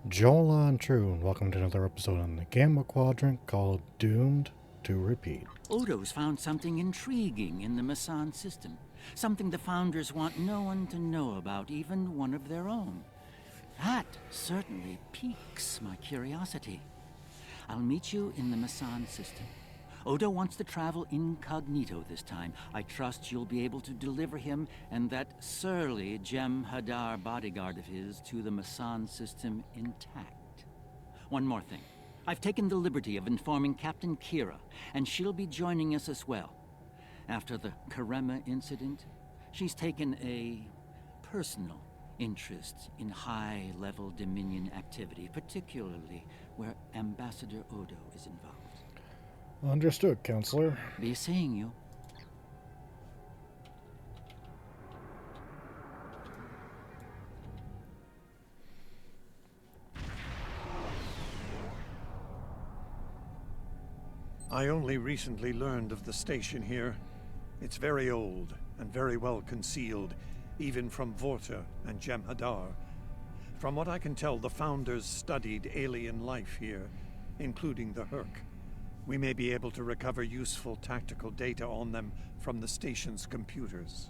Joel and True, and welcome to another episode on the Gamma Quadrant called Doomed to Repeat. Odo's found something intriguing in the Masan system. Something the Founders want no one to know about, even one of their own. That certainly piques my curiosity. I'll meet you in the Masan system. Odo wants to travel incognito this time. I trust you'll be able to deliver him and that surly Jem'Hadar bodyguard of his to the Masan system intact. One more thing. I've taken the liberty of informing Captain Kira, and she'll be joining us as well. After the Karema incident, she's taken a personal interest in high-level Dominion activity, particularly where Ambassador Odo is involved. Understood, Counselor. Be seeing you. I only recently learned of the station here. It's very old and very well concealed, even from Vorta and Jem'Hadar. From what I can tell, the Founders studied alien life here, including the Herc. We may be able to recover useful tactical data on them from the station's computers.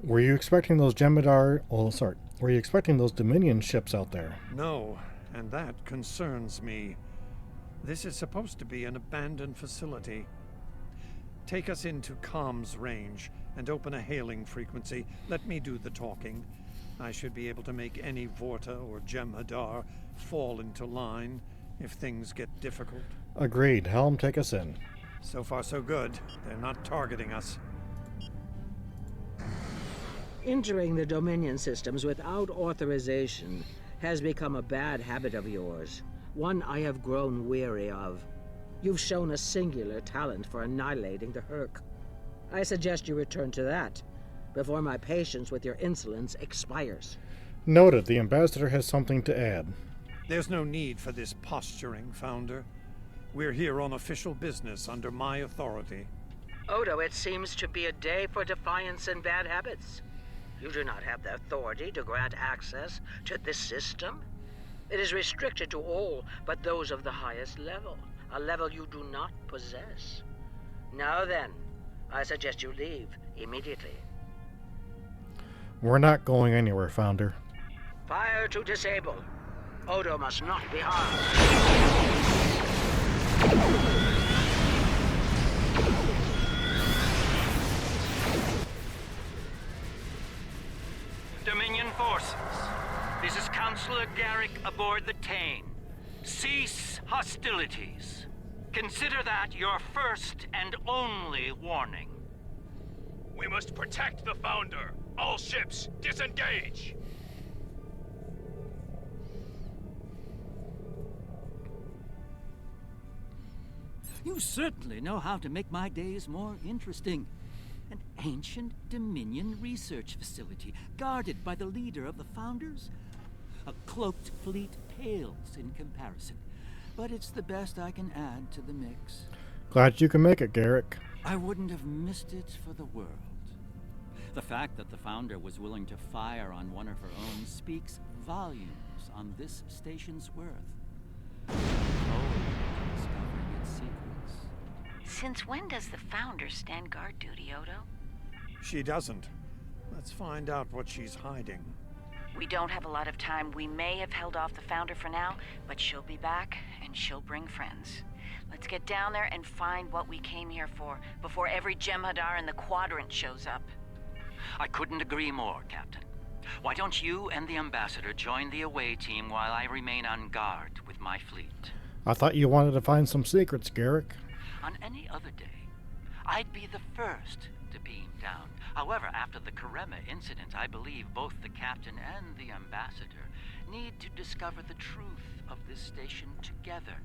Were you expecting those were you expecting those Dominion ships out there? No, and that concerns me. This is supposed to be an abandoned facility. Take us into comms range and open a hailing frequency. Let me do the talking. I should be able to make any Vorta or Jem'Hadar fall into line if things get difficult. Agreed. Helm, take us in. So far so good. They're not targeting us. Entering the Dominion systems without authorization has become a bad habit of yours. One I have grown weary of. You've shown a singular talent for annihilating the Herc. I suggest you return to that before my patience with your insolence expires. Noted. The Ambassador has something to add. There's no need for this posturing, Founder. We're here on official business under my authority. Odo, it seems to be a day for defiance and bad habits. You do not have the authority to grant access to this system. It is restricted to all but those of the highest level, a level you do not possess. Now then, I suggest you leave immediately. We're not going anywhere, Founder. Fire to disable. Odo must not be harmed. Dominion forces, this is Counselor Garrick aboard the Tane. Cease hostilities. Consider that your first and only warning. We must protect the Founder. All ships, disengage! You certainly know how to make my days more interesting. An ancient Dominion research facility, guarded by the leader of the Founders? A cloaked fleet pales in comparison, but it's the best I can add to the mix. Glad you can make it, Garrick. I wouldn't have missed it for the world. The fact that the Founder was willing to fire on one of her own speaks volumes on this station's worth. Discovering its secrets. Since when does the Founder stand guard duty, Odo? She doesn't. Let's find out what she's hiding. We don't have a lot of time. We may have held off the Founder for now, but she'll be back, and she'll bring friends. Let's get down there and find what we came here for, before every Jem'Hadar in the Quadrant shows up. I couldn't agree more, Captain. Why don't you and the Ambassador join the away team while I remain on guard with my fleet? I thought you wanted to find some secrets, Garrick. On any other day, I'd be the first to beam down. However, after the Karema incident, I believe both the Captain and the Ambassador need to discover the truth of this station together.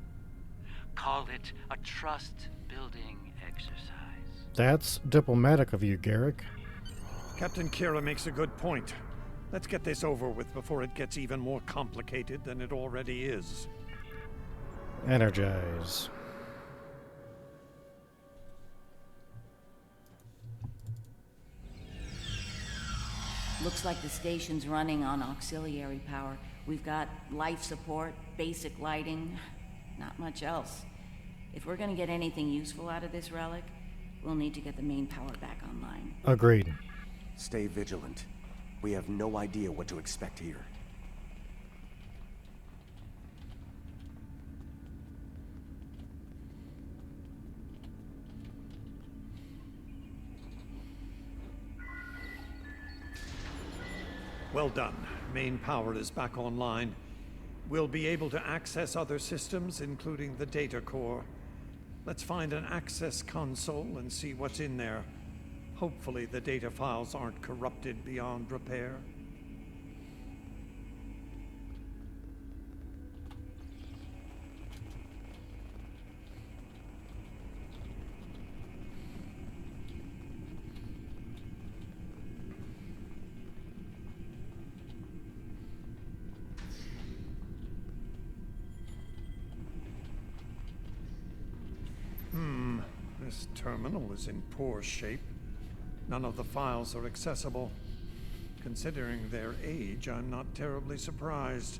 Call it a trust-building exercise. That's diplomatic of you, Garrick. Captain Kira makes a good point. Let's get this over with before it gets even more complicated than it already is. Energize. Looks like the station's running on auxiliary power. We've got life support, basic lighting, not much else. If we're gonna get anything useful out of this relic, we'll need to get the main power back online. Agreed. Stay vigilant. We have no idea what to expect here. Well done. Main power is back online. We'll be able to access other systems, including the data core. Let's find an access console and see what's in there. Hopefully the data files aren't corrupted beyond repair. This terminal is in poor shape. None of the files are accessible. Considering their age, I'm not terribly surprised.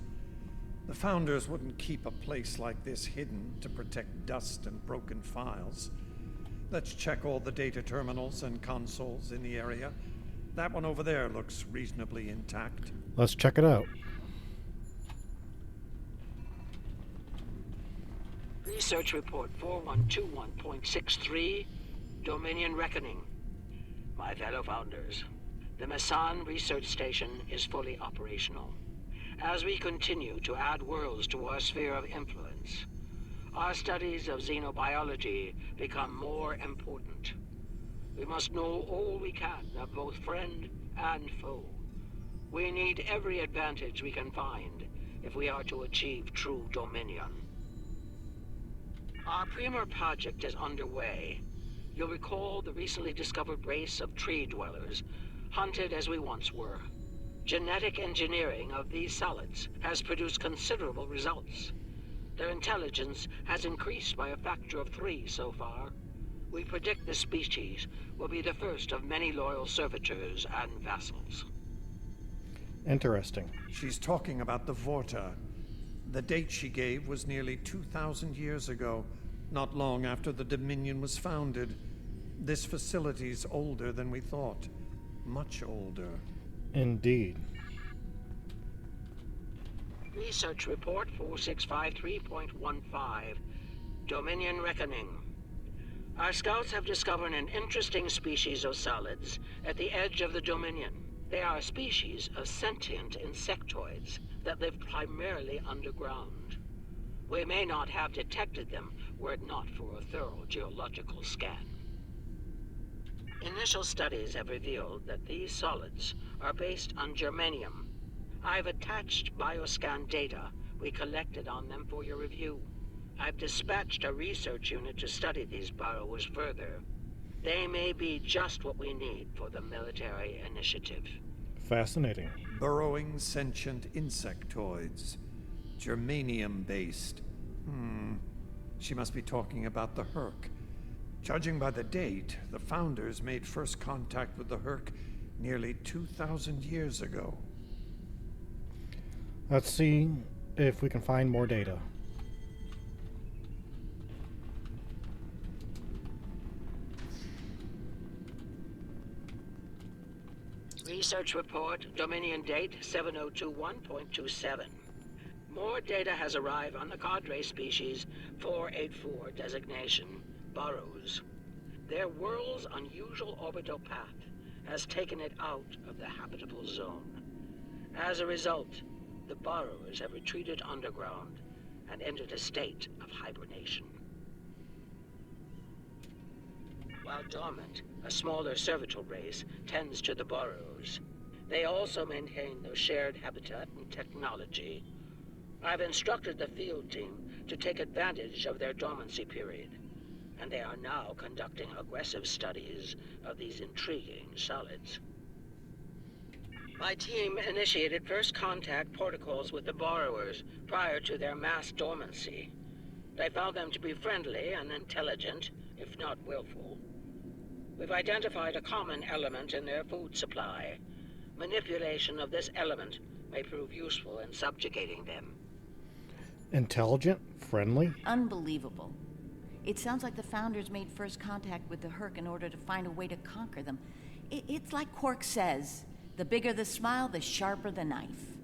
The Founders wouldn't keep a place like this hidden to protect dust and broken files. Let's check all the data terminals and consoles in the area. That one over there looks reasonably intact. Let's check it out. Research Report 4121.63, Dominion Reckoning. My fellow Founders, the Mesan Research Station is fully operational. As we continue to add worlds to our sphere of influence, our studies of xenobiology become more important. We must know all we can of both friend and foe. We need every advantage we can find if we are to achieve true dominion. Our Premier project is underway. You'll recall the recently discovered race of tree dwellers, hunted as we once were. Genetic engineering of these solids has produced considerable results. Their intelligence has increased by a factor of 3 so far. We predict this species will be the first of many loyal servitors and vassals. Interesting. She's talking about the Vorta. The date she gave was nearly 2,000 years ago, not long after the Dominion was founded. This facility's older than we thought. Much older. Indeed. Research Report 4653.15, Dominion Reckoning. Our scouts have discovered an interesting species of solids at the edge of the Dominion. They are a species of sentient insectoids that live primarily underground. We may not have detected them were it not for a thorough geological scan. Initial studies have revealed that these solids are based on germanium. I've attached bioscan data we collected on them for your review. I've dispatched a research unit to study these burrows further. They may be just what we need for the military initiative. Fascinating. Burrowing sentient insectoids. Germanium-based. She must be talking about the Herc. Judging by the date, the Founders made first contact with the Herc nearly 2,000 years ago. Let's see if we can find more data. Research Report, Dominion Date 7021.27. More data has arrived on the cadre species 484 designation, burrows. Their world's unusual orbital path has taken it out of the habitable zone. As a result, the burrowers have retreated underground and entered a state of hibernation. While dormant, a smaller servitor race tends to the burrows. They also maintain their shared habitat and technology. I've instructed the field team to take advantage of their dormancy period, and they are now conducting aggressive studies of these intriguing solids. My team initiated first contact protocols with the borrowers prior to their mass dormancy. They found them to be friendly and intelligent, if not willful. We've identified a common element in their food supply. Manipulation of this element may prove useful in subjugating them. Intelligent? Friendly? Unbelievable. It sounds like the Founders made first contact with the Herc in order to find a way to conquer them. It's like Quark says, the bigger the smile, the sharper the knife.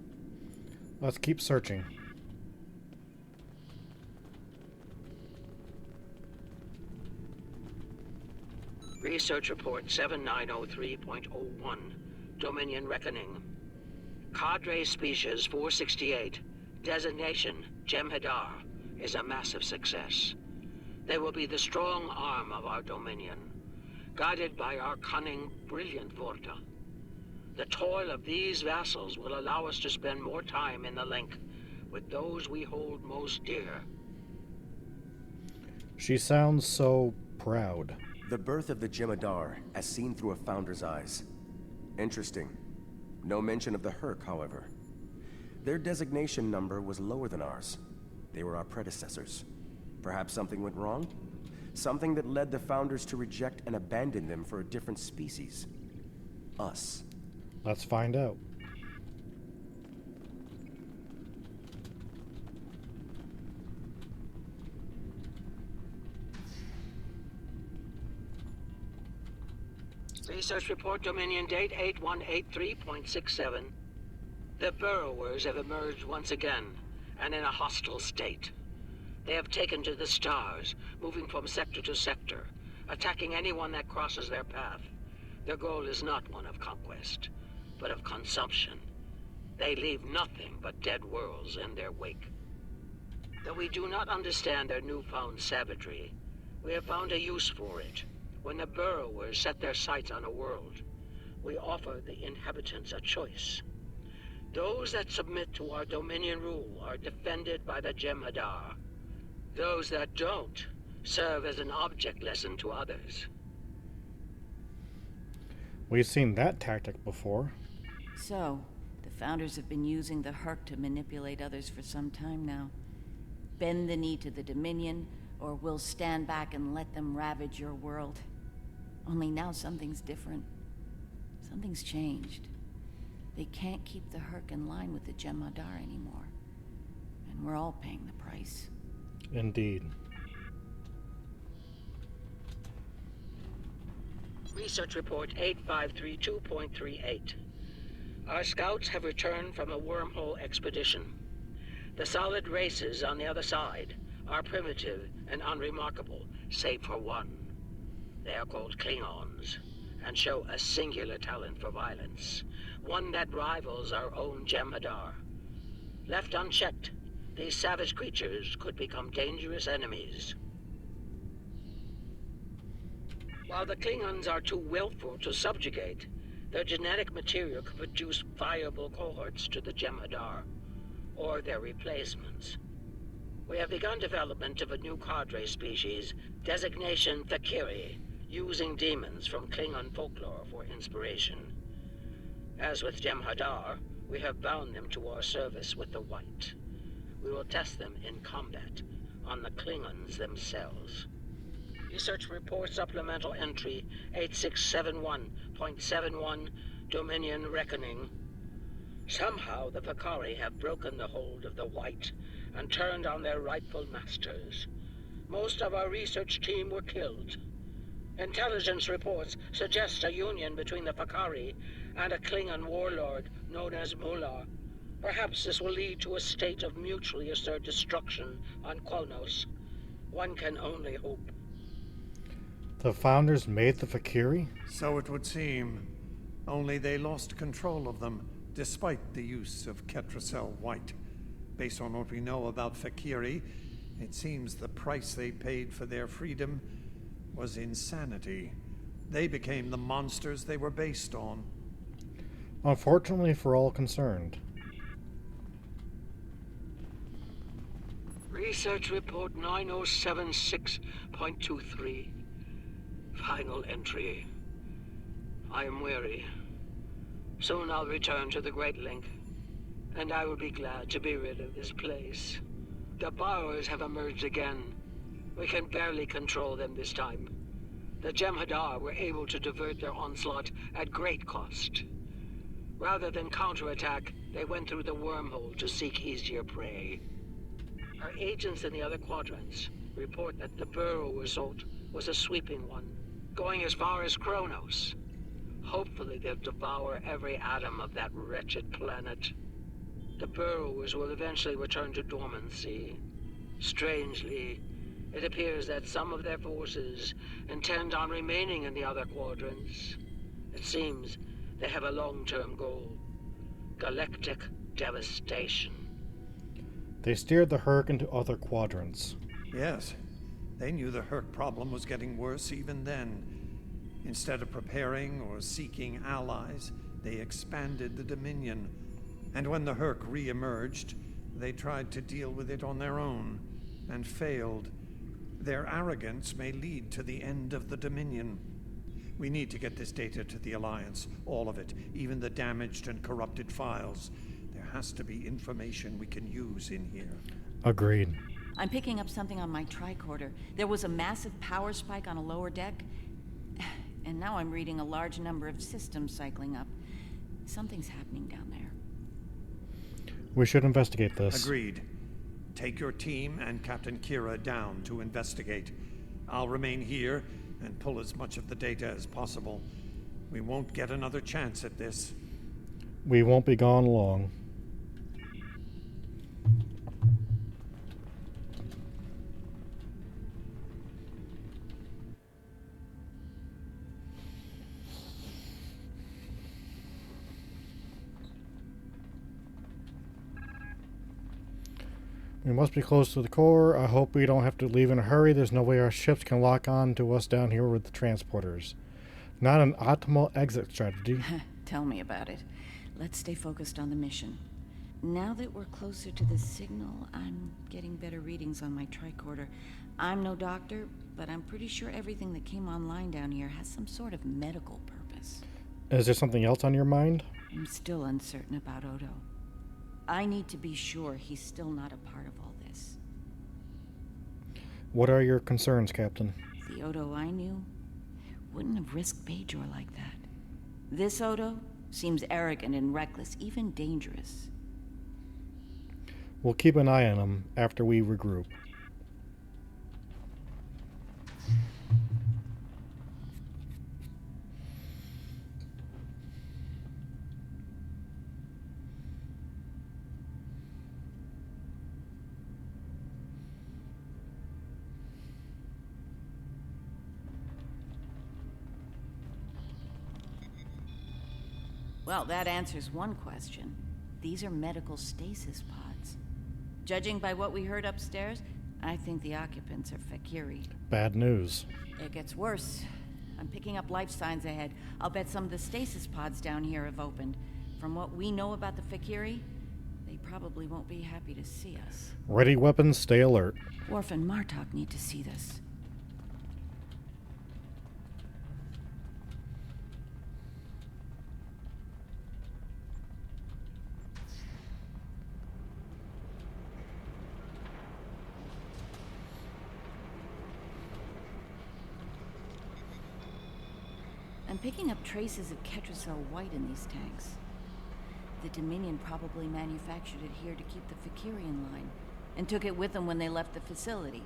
Let's keep searching. Research Report 7903.01, Dominion Reckoning. Cadre Species 468, designation Jem'Hadar, is a massive success. They will be the strong arm of our Dominion, guided by our cunning, brilliant Vorta. The toil of these vassals will allow us to spend more time in the link with those we hold most dear. She sounds so proud. The birth of the Jem'Hadar, as seen through a Founder's eyes. Interesting. No mention of the Herc, however. Their designation number was lower than ours. They were our predecessors. Perhaps something went wrong? Something that led the Founders to reject and abandon them for a different species. Us. Let's find out. Research Report Dominion Date 8183.67. The Burrowers have emerged once again, and in a hostile state. They have taken to the stars, moving from sector to sector, attacking anyone that crosses their path. Their goal is not one of conquest, but of consumption. They leave nothing but dead worlds in their wake. Though we do not understand their newfound savagery, we have found a use for it. When the Burrowers set their sights on a world, we offer the inhabitants a choice. Those that submit to our Dominion rule are defended by the Jem'Hadar. Those that don't serve as an object lesson to others. We've seen that tactic before. So, the Founders have been using the Herc to manipulate others for some time now. Bend the knee to the Dominion, or we'll stand back and let them ravage your world. Only now something's different. Something's changed. They can't keep the Herc in line with the Jem'Hadar anymore. And we're all paying the price. Indeed. Research Report 8532.38. Our scouts have returned from a wormhole expedition. The solid races on the other side are primitive and unremarkable, save for one. They are called Klingons, and show a singular talent for violence, one that rivals our own Jem'Hadar. Left unchecked, these savage creatures could become dangerous enemies. While the Klingons are too willful to subjugate, their genetic material could produce viable cohorts to the Jem'Hadar, or their replacements. We have begun development of a new cadre species, designation Thakiri, using demons from Klingon folklore for inspiration. As with Jem'Hadar, we have bound them to our service with the White. We will test them in combat on the Klingons themselves. Research Report Supplemental Entry 8671.71, Dominion Reckoning. Somehow the Vakari have broken the hold of the White and turned on their rightful masters. Most of our research team were killed. Intelligence reports suggest a union between the Vakari and a Klingon warlord known as Mullah. Perhaps this will lead to a state of mutually assured destruction on Kronos. One can only hope. The Founders made the Fakiri? So it would seem. Only they lost control of them, despite the use of Ketracel White. Based on what we know about Fakiri, it seems the price they paid for their freedom was insanity. They became the monsters they were based on. Unfortunately for all concerned. Research Report 9076.23. Final entry. I am weary. Soon I'll return to the Great Link, and I will be glad to be rid of this place. The borrowers have emerged again. We can barely control them this time. The Jem'Hadar were able to divert their onslaught at great cost. Rather than counterattack, they went through the wormhole to seek easier prey. Our agents in the other quadrants report that the burrow result was a sweeping one, going as far as Kronos. Hopefully they'll devour every atom of that wretched planet. The burrowers will eventually return to dormancy. Strangely, it appears that some of their forces intend on remaining in the other quadrants. It seems they have a long-term goal: galactic devastation. They steered the Herc into other quadrants. Yes, they knew the Herc problem was getting worse even then. Instead of preparing or seeking allies, they expanded the Dominion. And when the Herc re-emerged, they tried to deal with it on their own, and failed. Their arrogance may lead to the end of the Dominion. We need to get this data to the Alliance, all of it, even the damaged and corrupted files. There has to be information we can use in here. Agreed. I'm picking up something on my tricorder. There was a massive power spike on a lower deck, and now I'm reading a large number of systems cycling up. Something's happening down there. We should investigate this. Agreed. Take your team and Captain Kira down to investigate. I'll remain here and pull as much of the data as possible. We won't get another chance at this. We won't be gone long. We must be close to the core. I hope we don't have to leave in a hurry. There's no way our ships can lock on to us down here with the transporters. Not an optimal exit strategy. Tell me about it. Let's stay focused on the mission. Now that we're closer to the signal, I'm getting better readings on my tricorder. I'm no doctor, but I'm pretty sure everything that came online down here has some sort of medical purpose. Is there something else on your mind? I'm still uncertain about Odo. I need to be sure he's still not a part of all this. What are your concerns, Captain? The Odo I knew wouldn't have risked Bajor like that. This Odo seems arrogant and reckless, even dangerous. We'll keep an eye on him after we regroup. Well, that answers one question. These are medical stasis pods. Judging by what we heard upstairs, I think the occupants are Fakiri. Bad news. It gets worse. I'm picking up life signs ahead. I'll bet some of the stasis pods down here have opened. From what we know about the Fakiri, they probably won't be happy to see us. Ready weapons, stay alert. Worf and Martok need to see this. I'm picking up traces of Ketracel white in these tanks. The Dominion probably manufactured it here to keep the Fakiri in line, and took it with them when they left the facility.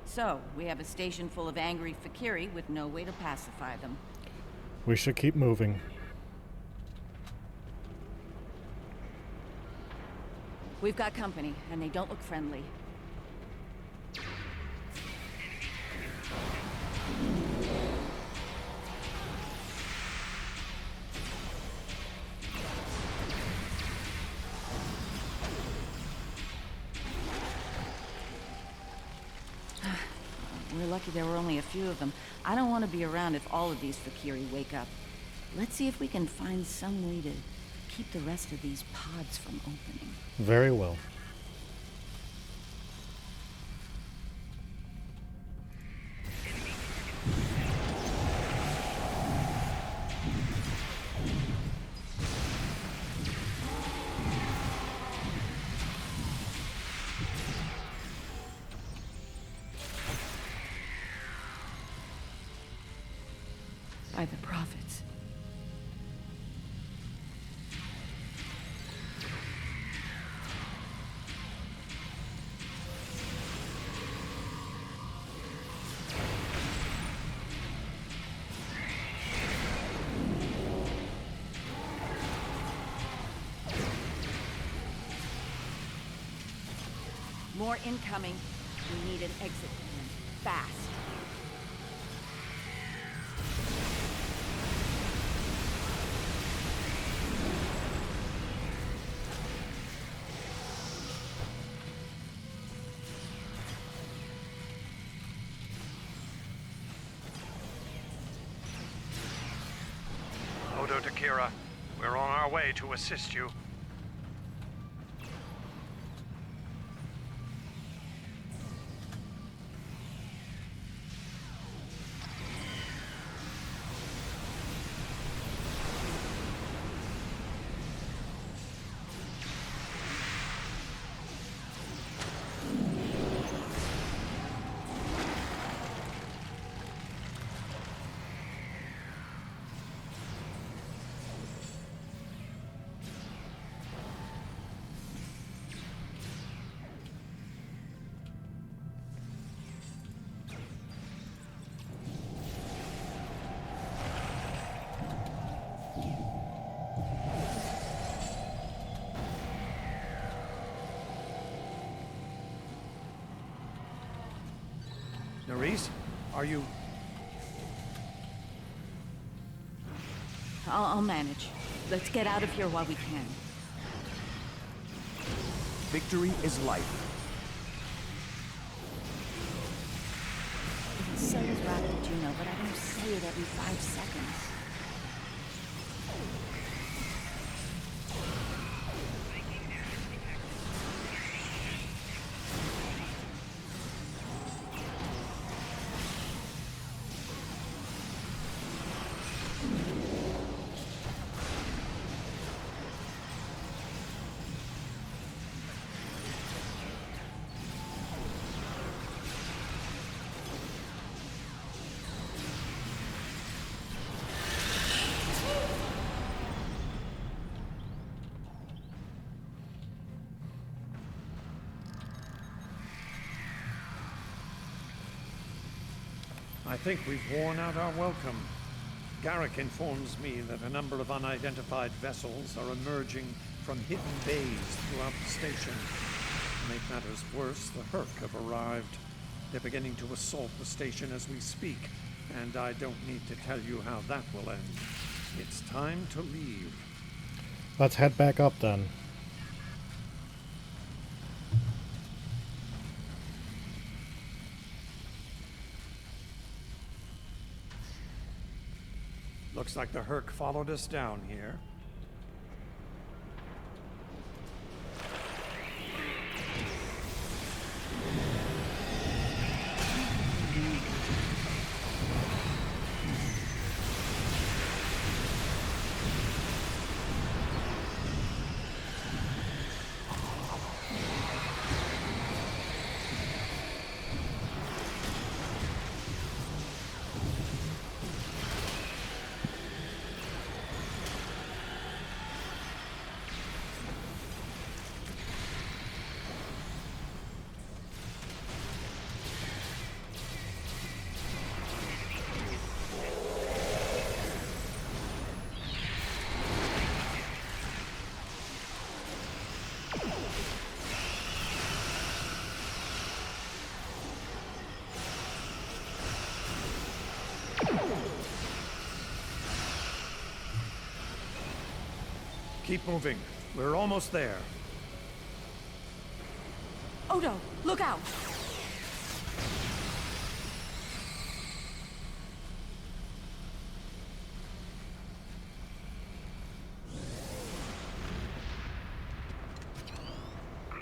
So, we have a station full of angry Fakiri with no way to pacify them. We should keep moving. We've got company, and they don't look friendly. We're lucky there were only a few of them. I don't want to be around if all of these Fakiri wake up. Let's see if we can find some way to keep the rest of these pods from opening. Very well. By the prophets. More incoming. We need an exit plan. Fast. Odo Takira, we're on our way to assist you. Nerys, are you... I'll manage. Let's get out of here while we can. Victory is life. It's so rapid, Juno, but I don't say it every 5 seconds. I think we've worn out our welcome. Garrick informs me that a number of unidentified vessels are emerging from hidden bays throughout the station. To make matters worse, the Herc have arrived. They're beginning to assault the station as we speak, and I don't need to tell you how that will end. It's time to leave. Let's head back up then. Looks like the Herc followed us down here. Keep moving. We're almost there. Odo, look out!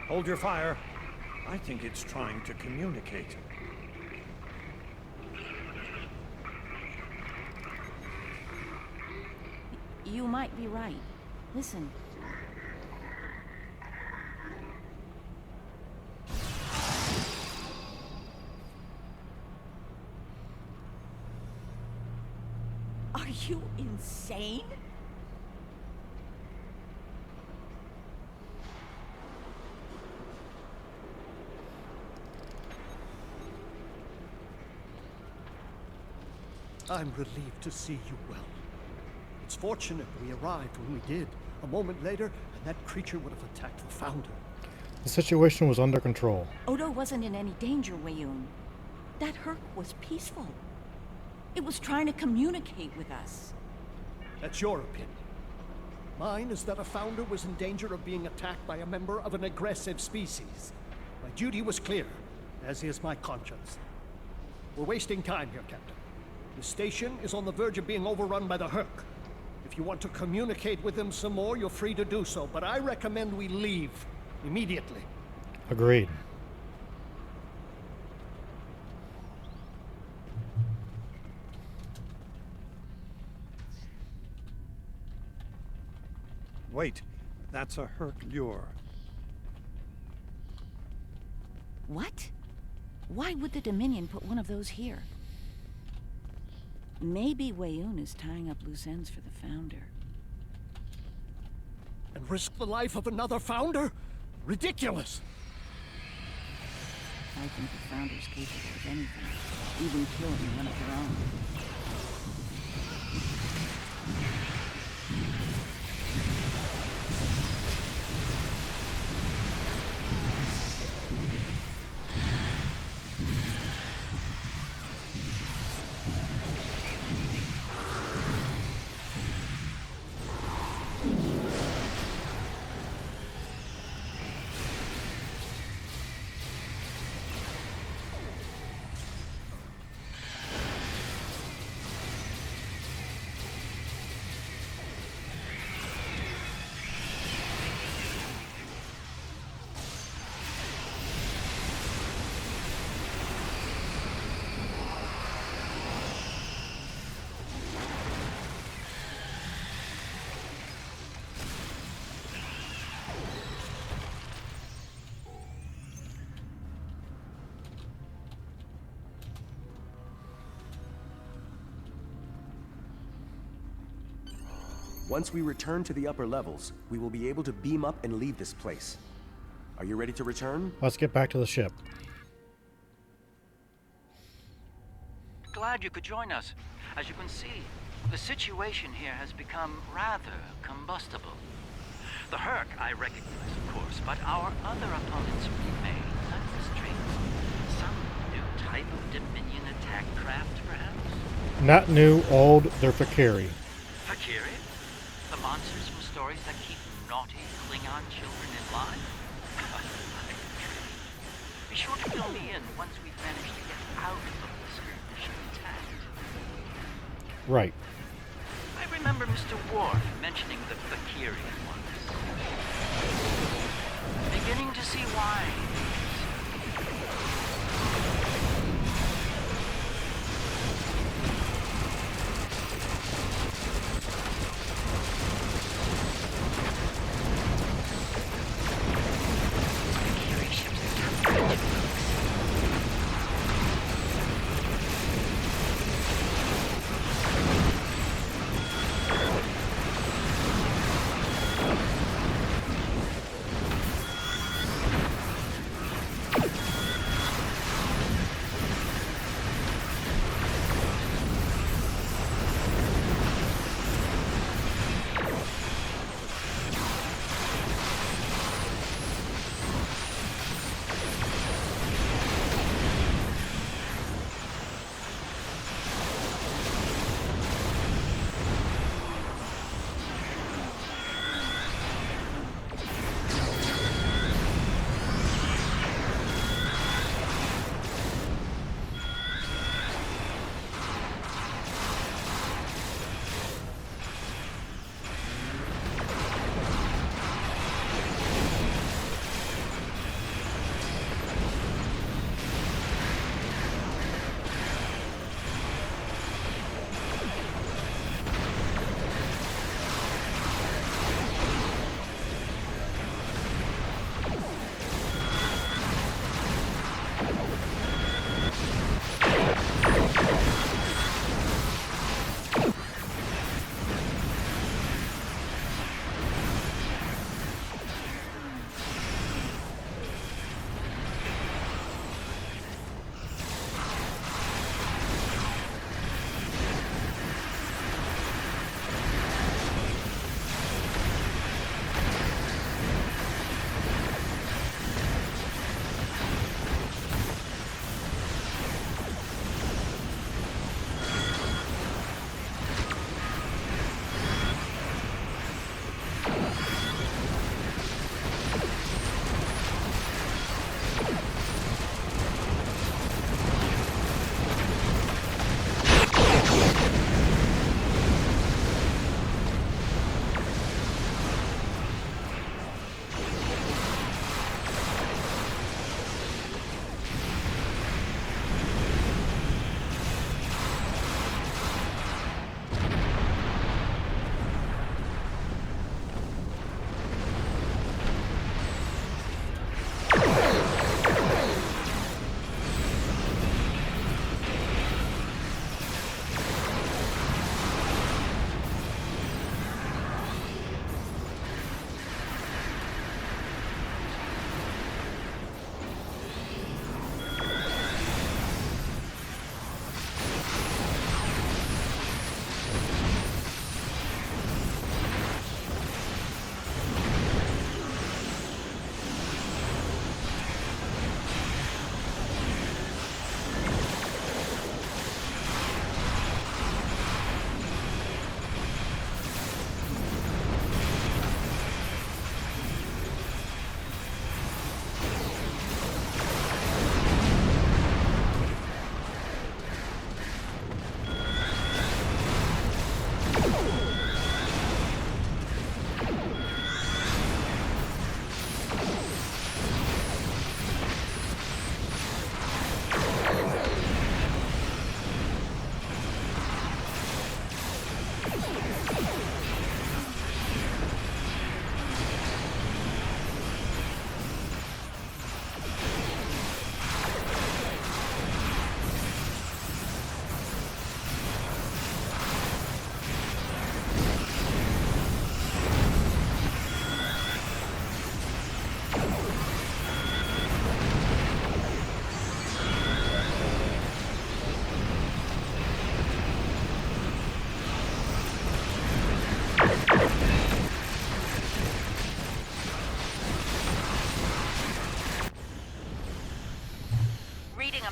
Hold your fire. I think it's trying to communicate. You might be right. Listen. Are you insane? I'm relieved to see you well. It's fortunate we arrived when we did. A moment later, and that creature would have attacked the Founder. The situation was under control. Odo wasn't in any danger, Wayun. That Herc was peaceful. It was trying to communicate with us. That's your opinion. Mine is that a founder was in danger of being attacked by a member of an aggressive species. My duty was clear, as is my conscience. We're wasting time here, Captain. The station is on the verge of being overrun by the Herc. If you want to communicate with them some more, you're free to do so, but I recommend we leave immediately. Agreed. Wait, that's a Herc lure. What? Why would the Dominion put one of those here? Maybe Wayun is tying up loose ends for the Founder. And risk the life of another founder? Ridiculous! I think the Founder's capable of anything, even killing one of their own. Once we return to the upper levels, we will be able to beam up and leave this place. Are you ready to return? Let's get back to the ship. Glad you could join us. As you can see, the situation here has become rather combustible. The Herc I recognize, of course, but our other opponents remain a mystery. Some new type of Dominion attack craft, perhaps? Not new, old, they're Fakiri. Fakiri? The monsters from stories that keep naughty Klingon children in line? Be sure to fill me in once we've managed to get out of this initial attack. Right. I remember Mr. Ward mentioning the Fakiri once. Beginning to see why.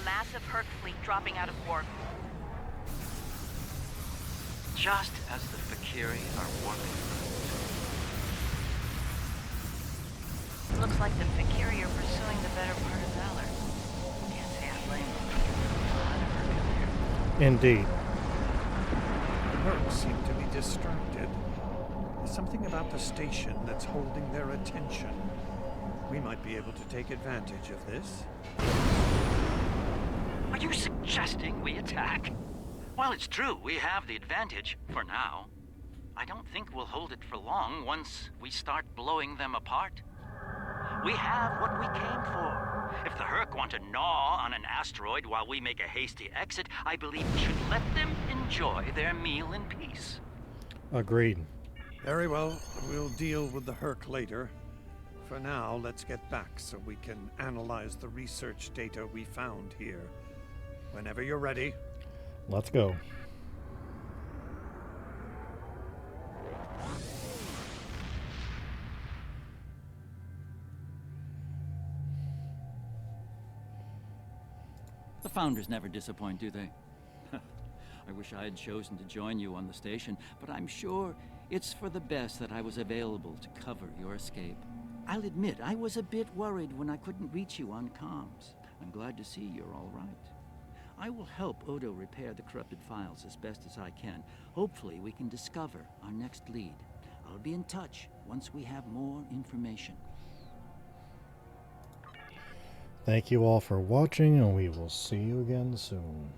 a massive Herc fleet dropping out of warp. Just as the Fakiri are warping. Looks like the Fakiri are pursuing the better part of valor. Can't say I blame them. A lot of Herc here. Indeed. The Mercs seem to be distracted. There's something about the station that's holding their attention. We might be able to take advantage of this. Are you suggesting we attack? Well, it's true, we have the advantage, for now. I don't think we'll hold it for long once we start blowing them apart. We have what we came for. If the Herc want to gnaw on an asteroid while we make a hasty exit, I believe we should let them enjoy their meal in peace. Agreed. Very well, we'll deal with the Herc later. For now, let's get back so we can analyze the research data we found here. Whenever you're ready. Let's go. The Founders never disappoint, do they? I wish I had chosen to join you on the station, but I'm sure it's for the best that I was available to cover your escape. I'll admit, I was a bit worried when I couldn't reach you on comms. I'm glad to see you're all right. I will help Odo repair the corrupted files as best as I can. Hopefully we can discover our next lead. I'll be in touch once we have more information. Thank you all for watching, and we will see you again soon.